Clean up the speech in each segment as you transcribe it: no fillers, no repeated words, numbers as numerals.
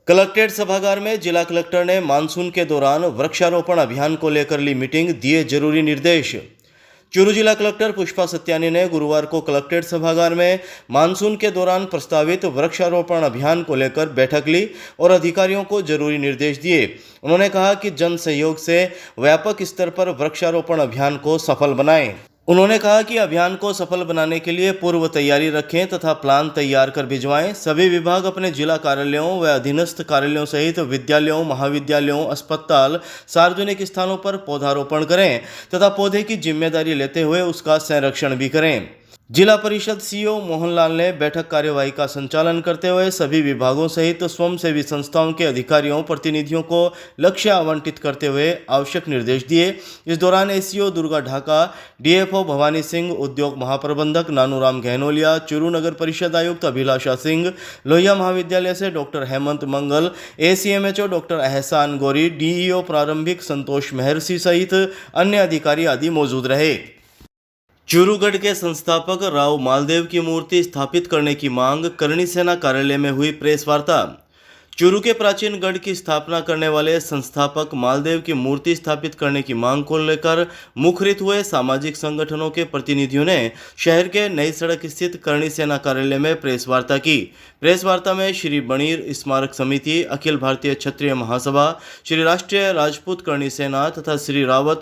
Collectorate सभागार में जिला कलेक्टर ने मानसून के दौरान वृक्षारोपण अभियान को लेकर ली मीटिंग, दिए जरूरी निर्देश। चूरू जिला कलेक्टर पुष्पा सत्यानी ने गुरुवार को कलेक्ट्रेट सभागार में मानसून के दौरान प्रस्तावित वृक्षारोपण अभियान को लेकर बैठक ली और अधिकारियों को जरूरी निर्देश दिए। उन्होंने कहा कि जन सहयोग से व्यापक स्तर पर वृक्षारोपण अभियान को सफल बनाएं। उन्होंने कहा कि अभियान को सफल बनाने के लिए पूर्व तैयारी रखें तथा प्लान तैयार कर भिजवाएं। सभी विभाग अपने जिला कार्यालयों व अधीनस्थ कार्यालयों सहित विद्यालयों, महाविद्यालयों, अस्पताल, सार्वजनिक स्थानों पर पौधारोपण करें तथा पौधे की जिम्मेदारी लेते हुए उसका संरक्षण भी करें। जिला परिषद सीईओ मोहनलाल ने बैठक कार्यवाही का संचालन करते हुए सभी विभागों सहित स्वयंसेवी संस्थाओं के अधिकारियों, प्रतिनिधियों को लक्ष्य आवंटित करते हुए आवश्यक निर्देश दिए। इस दौरान एसीओ दुर्गा ढाका, डीएफओ भवानी सिंह, उद्योग महाप्रबंधक नानूराम गहनोलिया, चूरू नगर परिषद आयुक्त अभिलाषा सिंह, लोहिया महाविद्यालय से डॉक्टर हेमंत मंगल, एसीएमएचओ डॉक्टर एहसान गौरी, डीईओ प्रारंभिक संतोष महर्षि सहित अन्य अधिकारी आदि मौजूद रहे। चूरूगढ़ के संस्थापक राव मालदेव की मूर्ति स्थापित करने की मांग, करणी सेना कार्यालय में हुई प्रेस वार्ता। चूरू के प्राचीन गढ़ की स्थापना करने वाले संस्थापक मालदेव की मूर्ति स्थापित करने की मांग को लेकर मुखरित हुए सामाजिक संगठनों के प्रतिनिधियों ने शहर के नई सड़क स्थित करणी सेना कार्यालय में प्रेस वार्ता की। प्रेस वार्ता में श्री बणीर स्मारक समिति, अखिल भारतीय क्षत्रिय महासभा, श्री राष्ट्रीय राजपूत करणी सेना तथा श्री रावत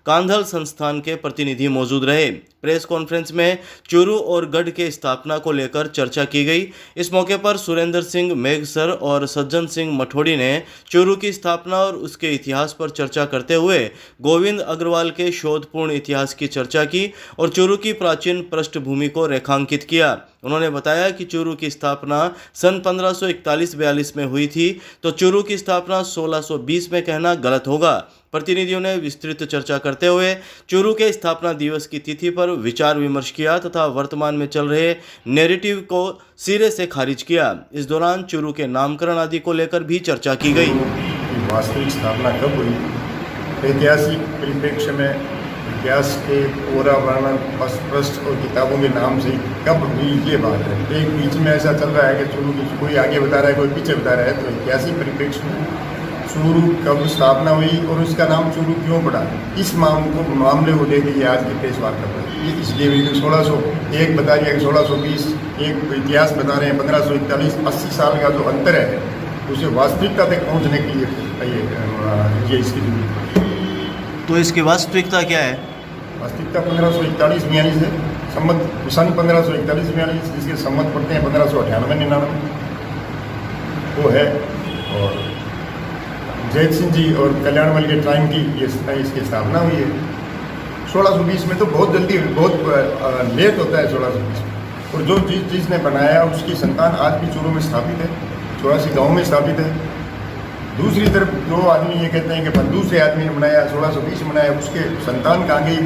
कांधल संस्थान के प्रतिनिधि मौजूद रहे। प्रेस कॉन्फ्रेंस में चूरू और गढ़ के स्थापना को लेकर चर्चा की गई। इस मौके पर सुरेंद्र सिंह मेघसर और सज्जन सिंह मठोड़ी ने चूरू की स्थापना और उसके इतिहास पर चर्चा करते हुए गोविंद अग्रवाल के शोधपूर्ण इतिहास की चर्चा की और चूरू की प्राचीन पृष्ठभूमि को रेखांकित किया। उन्होंने बताया कि चूरू की स्थापना सन 1541-42 में हुई थी, तो चूरू की स्थापना 1620 में कहना गलत होगा। प्रतिनिधियों ने विस्तृत चर्चा करते हुए चूरू के स्थापना दिवस की तिथि पर विचार विमर्श किया तथा वर्तमान में चल रहे नैरेटिव को सिरे से खारिज किया। इस दौरान चूरू के नामकरण आदि को लेकर भी चर्चा की गई। वास्तविक स्थापना कब हुई, ऐतिहासिक परिप्रेक्ष्य में इतिहास के पूरा वर्णन पृष्ठ और किताबों के नाम से कब हुई, ये बात है। एक बीच में ऐसा चल रहा है कि चूरू की कोई आगे बता रहा है, कोई पीछे बता रहा है। तो ऐतिहासिक परिप्रेक्ष्य में चूरू कब स्थापना हुई और उसका नाम चूरू क्यों पड़ा, इस मामले को लेकर ये आज की प्रेस वार्ता हुई। इसलिए 1601 बता रही है कि 1620, एक इतिहास बता रहे हैं 1541। 80 साल का जो अंतर है उसे वास्तविकता तक पहुँचने के लिए ये इसकी जरूरत। तो इसकी वास्तविकता क्या है? वास्तविकता 1541 से संमत सन 1541 जिसके संमत पड़ते हैं 1598-99 वो है। और जैत सिंह जी और कल्याणमल के टाइम की ये इसकी स्थापना हुई है। 1620 में तो बहुत जल्दी, बहुत लेट होता है 1620 में। और जो जिसने बनाया उसकी संतान आज भी चूरू में स्थापित है, 84 गाँव में स्थापित है। दूसरी तरफ जो आदमी ये कहते हैं कि दूसरे आदमी ने बनाया 1620 में बनाया, उसके संतान कहाँ गई,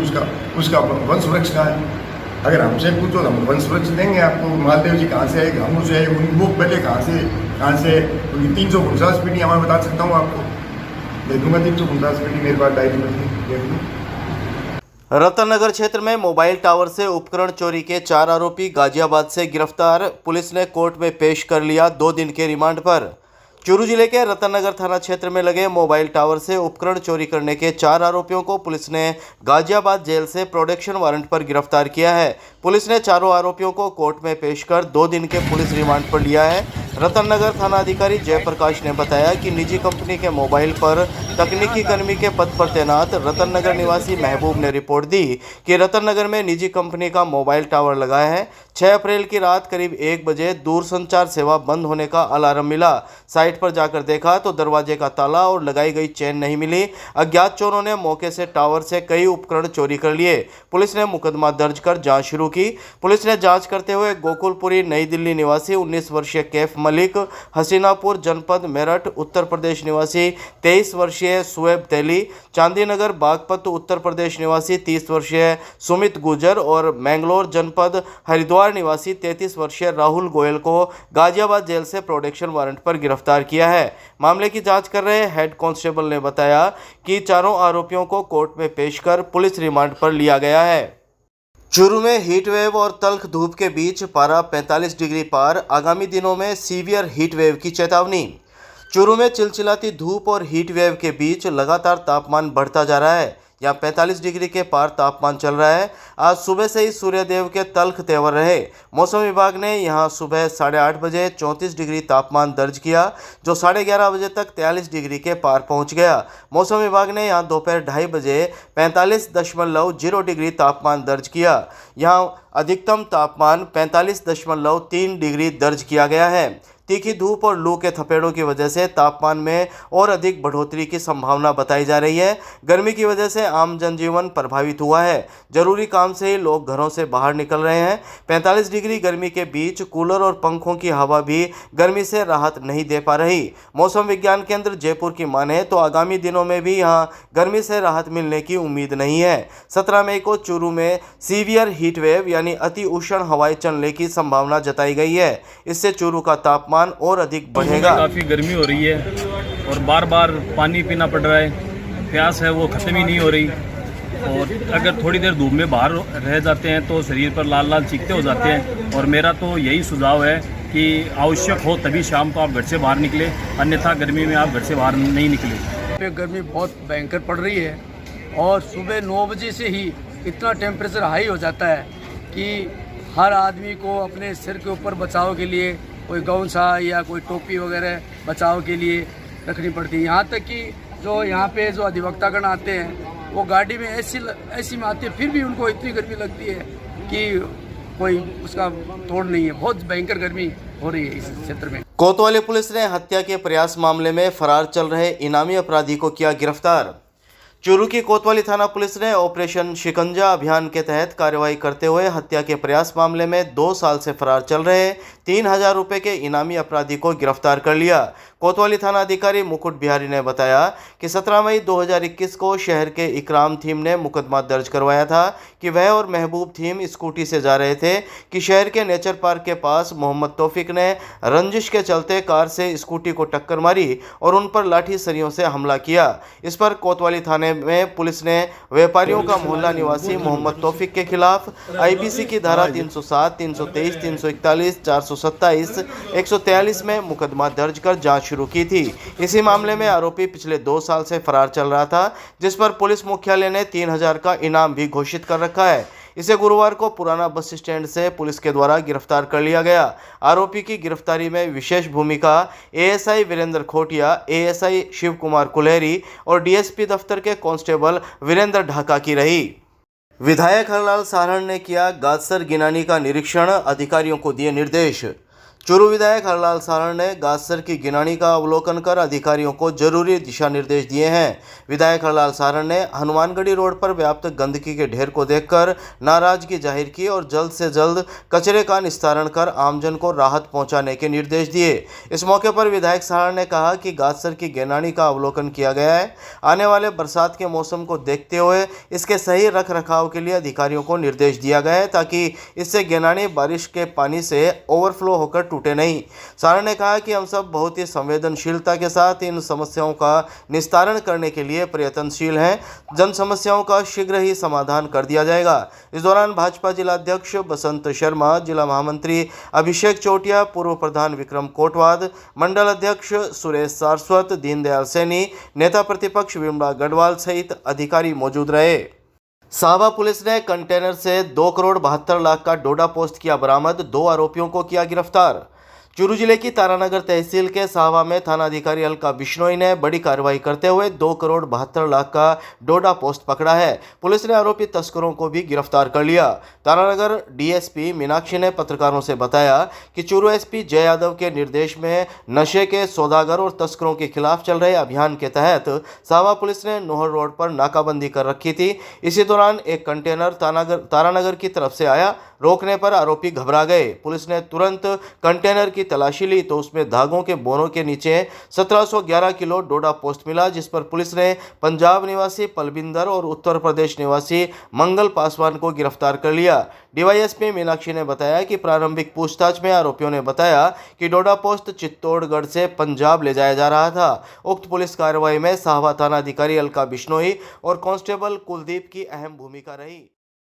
उसका वंश वृक्ष कहाँ है। अगर हमसे पूछो तो हम वंश वृक्ष देंगे आपको। मालदेव जी कहाँ से आए, हम से आए, वो पहले कहाँ से उनकी 349 पीढ़ी हमें बता सकता हूँ आपको, दे दूँगा 349 पीढ़ी मेरे पास डायरी में। रतननगर क्षेत्र में मोबाइल टावर से उपकरण चोरी के 4 आरोपी गाजियाबाद से गिरफ्तार। पुलिस ने कोर्ट में पेश कर लिया 2 दिन के रिमांड पर। चूरू जिले के रतननगर थाना क्षेत्र में लगे मोबाइल टावर से उपकरण चोरी करने के 4 आरोपियों को पुलिस ने गाजियाबाद जेल से प्रोटेक्शन वारंट पर गिरफ्तार किया है। पुलिस ने चारों आरोपियों को कोर्ट में पेश कर 2 दिन के पुलिस रिमांड पर लिया है। रतननगर थाना अधिकारी जयप्रकाश ने बताया कि निजी कंपनी के मोबाइल पर तकनीकी कर्मी के पद पर तैनात रतननगर निवासी महबूब ने रिपोर्ट दी कि रतननगर में निजी कंपनी का मोबाइल टावर लगा है। 6 अप्रैल की रात करीब 1 बजे दूरसंचार सेवा बंद होने का अलार्म मिला। साइट पर जाकर देखा तो दरवाजे का ताला और लगाई गई चेन नहीं मिली। अज्ञात चोरों ने मौके से टावर से कई उपकरण चोरी कर लिए। पुलिस ने मुकदमा दर्ज कर जांच शुरू की। पुलिस ने जांच करते हुए गोकुलपुरी नई दिल्ली निवासी 19 वर्षीय कैफ मलिक, हसीनापुर जनपद मेरठ उत्तर प्रदेश निवासी 23 वर्षीय सुएब तेली, चांदीनगर बागपत उत्तर प्रदेश निवासी 30 वर्षीय सुमित गुजर और मैंगलोर जनपद हरिद्वार निवासी 33 वर्षीय राहुल गोयल को गाजियाबाद जेल से प्रोटेक्शन वारंट पर गिरफ्तार किया है। मामले की जांच कर रहे हेड कांस्टेबल ने बताया कि चारों आरोपियों को कोर्ट में पेश कर पुलिस रिमांड पर लिया गया है। चूरू में हीट वेव और तल्ख धूप के बीच पारा 45 डिग्री पार, आगामी दिनों में सीवियर हीट वेव की चेतावनी। चूरू में चिलचिलाती धूप और हीट वेव के बीच लगातार तापमान बढ़ता जा रहा है। यहाँ 45 डिग्री के पार तापमान चल रहा है। आज सुबह से ही सूर्यदेव के तल्ख तेवर रहे। मौसम विभाग ने यहाँ सुबह 8:30 बजे 34 डिग्री तापमान दर्ज किया, जो 11:30 बजे तक 43 डिग्री के पार पहुँच गया। मौसम विभाग ने यहाँ दोपहर 2:30 बजे 45.0 डिग्री तापमान दर्ज किया। यहाँ अधिकतम तापमान 45.3 डिग्री दर्ज किया गया है। तीखी धूप और लू के थपेड़ों की वजह से तापमान में और अधिक बढ़ोतरी की संभावना बताई जा रही है। गर्मी की वजह से आम जनजीवन प्रभावित हुआ है। जरूरी काम से ही लोग घरों से बाहर निकल रहे हैं। 45 डिग्री गर्मी के बीच कूलर और पंखों की हवा भी गर्मी से राहत नहीं दे पा रही। मौसम विज्ञान केंद्र जयपुर की माने तो आगामी दिनों में भी यहाँ गर्मी से राहत मिलने की उम्मीद नहीं है। 17 मई को चूरू में सीवियर हीट वेव यानी अति उष्ण हवाएं चलने की संभावना जताई गई है। इससे चूरू का तापमान और अधिक बढ़ेगा। काफ़ी गर्मी हो रही है और बार बार पानी पीना पड़ रहा है। प्यास है वो ख़त्म ही नहीं हो रही और अगर थोड़ी देर धूप में बाहर रह जाते हैं तो शरीर पर लाल लाल चीखते हो जाते हैं। और मेरा तो यही सुझाव है कि आवश्यक हो तभी शाम को आप घर से बाहर निकले, अन्यथा गर्मी में आप घर से बाहर नहीं निकले। गर्मी बहुत भयंकर पड़ रही है और सुबह 9 बजे से ही इतना टेम्परेचर हाई हो जाता है कि हर आदमी को अपने सिर के ऊपर बचाव के लिए कोई गौनसा या कोई टोपी वगैरह बचाव के लिए रखनी पड़ती है। यहाँ तक कि जो यहाँ पे जो अधिवक्तागण आते हैं वो गाड़ी में ऐसी में आते हैं, फिर भी उनको इतनी गर्मी लगती है कि कोई उसका तोड़ नहीं है। बहुत भयंकर गर्मी हो रही है इस क्षेत्र में। कोतवाली पुलिस ने हत्या के प्रयास मामले में फरार चल रहे इनामी अपराधी को किया गिरफ्तार। चूरू की कोतवाली थाना पुलिस ने ऑपरेशन शिकंजा अभियान के तहत कार्रवाई करते हुए हत्या के प्रयास मामले में 2 साल से फरार चल रहे 3000 रुपये के इनामी अपराधी को गिरफ्तार कर लिया। कोतवाली थाना अधिकारी मुकुट बिहारी ने बताया कि 17 मई 2021 को शहर के इकराम थीम ने मुकदमा दर्ज करवाया था कि वह और महबूब थीम स्कूटी से जा रहे थे कि शहर के नेचर पार्क के पास मोहम्मद तौफिक ने रंजिश के चलते कार से स्कूटी को टक्कर मारी और उन पर लाठी सरियों से हमला किया। इस पर कोतवाली थाने में पुलिस ने व्यापारियों का मोहल्ला निवासी मोहम्मद तौफिक के खिलाफ आईपीसी की धारा 307, 323, 341, 427, 143 में मुकदमा दर्ज कर जांच शुरू की थी। इसी मामले में आरोपी पिछले 2 साल से फरार चल रहा था, जिस पर पुलिस मुख्यालय ने 3000 का इनाम भी घोषित कर रखा है। इसे गुरुवार को पुराना बस स्टैंड से पुलिस के द्वारा गिरफ्तार कर लिया गया। आरोपी की गिरफ्तारी में विशेष भूमिका एएसआई वीरेंद्र खोटिया, एएसआई शिव कुमार कुल्हेरी और डीएसपी दफ्तर के कांस्टेबल वीरेंद्र ढाका की रही। विधायक हरलाल सारण ने किया गादसर गिनानी का निरीक्षण, अधिकारियों को दिए निर्देश। चूरू विधायक हरलाल सारण ने गादसर की गिनानी का अवलोकन कर अधिकारियों को जरूरी दिशा निर्देश दिए हैं। विधायक हरलाल सारण ने हनुमानगढ़ी रोड पर व्याप्त गंदगी के ढेर को देखकर नाराजगी जाहिर की और जल्द से जल्द कचरे का निस्तारण कर आमजन को राहत पहुंचाने के निर्देश दिए। इस मौके पर विधायक सारण ने कहा कि गादसर की गिनानी का अवलोकन किया गया है। आने वाले बरसात के मौसम को देखते हुए इसके सही रख रखाव के लिए अधिकारियों को निर्देश दिया गया है, ताकि इससे गिनानी बारिश के पानी से ओवरफ्लो होकर टूटे नहीं। सारण ने कहा कि हम सब बहुत ही संवेदनशीलता के साथ इन समस्याओं का निस्तारण करने के लिए प्रयत्नशील हैं। जन समस्याओं का शीघ्र ही समाधान कर दिया जाएगा। इस दौरान भाजपा जिला अध्यक्ष बसंत शर्मा, जिला महामंत्री अभिषेक चौटिया, पूर्व प्रधान विक्रम कोटवाद, मंडल अध्यक्ष सुरेश सारस्वत, दीनदयाल सैनी, नेता प्रतिपक्ष विमला गढ़वाल सहित अधिकारी मौजूद रहे। साहबा पुलिस ने कंटेनर से 2 करोड़ 72 लाख का डोडा पोस्ट किया बरामद, 2 आरोपियों को किया गिरफ्तार। चूरू जिले की तारानगर तहसील के साहबा में थाना अधिकारी अलका बिश्नोई ने बड़ी कार्रवाई करते हुए 2 करोड़ 72 लाख का डोडा पोस्ट पकड़ा है। पुलिस ने आरोपी तस्करों को भी गिरफ्तार कर लिया। तारानगर डीएसपी मीनाक्षी ने पत्रकारों से बताया कि चूरू एसपी जय यादव के निर्देश में नशे के सौदागर और तस्करों के खिलाफ चल रहे अभियान के तहत साहबा पुलिस ने नोहर रोड पर नाकाबंदी कर रखी थी। इसी दौरान एक कंटेनर तारानगर की तरफ से आया। रोकने पर आरोपी घबरा गए। पुलिस ने तुरंत कंटेनर की तलाशी ली तो उसमें धागों के बोरों के नीचे 1711 किलो डोडा पोस्ट मिला, जिस पर पुलिस ने पंजाब निवासी पलबिंदर और उत्तर प्रदेश निवासी मंगल पासवान को गिरफ्तार कर लिया। डीवाईएसपी मीनाक्षी ने बताया कि प्रारंभिक पूछताछ में आरोपियों ने बताया कि डोडा पोस्ट चित्तौड़गढ़ से पंजाब ले जाया जा रहा था। उक्त पुलिस कार्रवाई में साहबा थाना अधिकारी अलका बिश्नोई और कांस्टेबल कुलदीप की अहम भूमिका रही।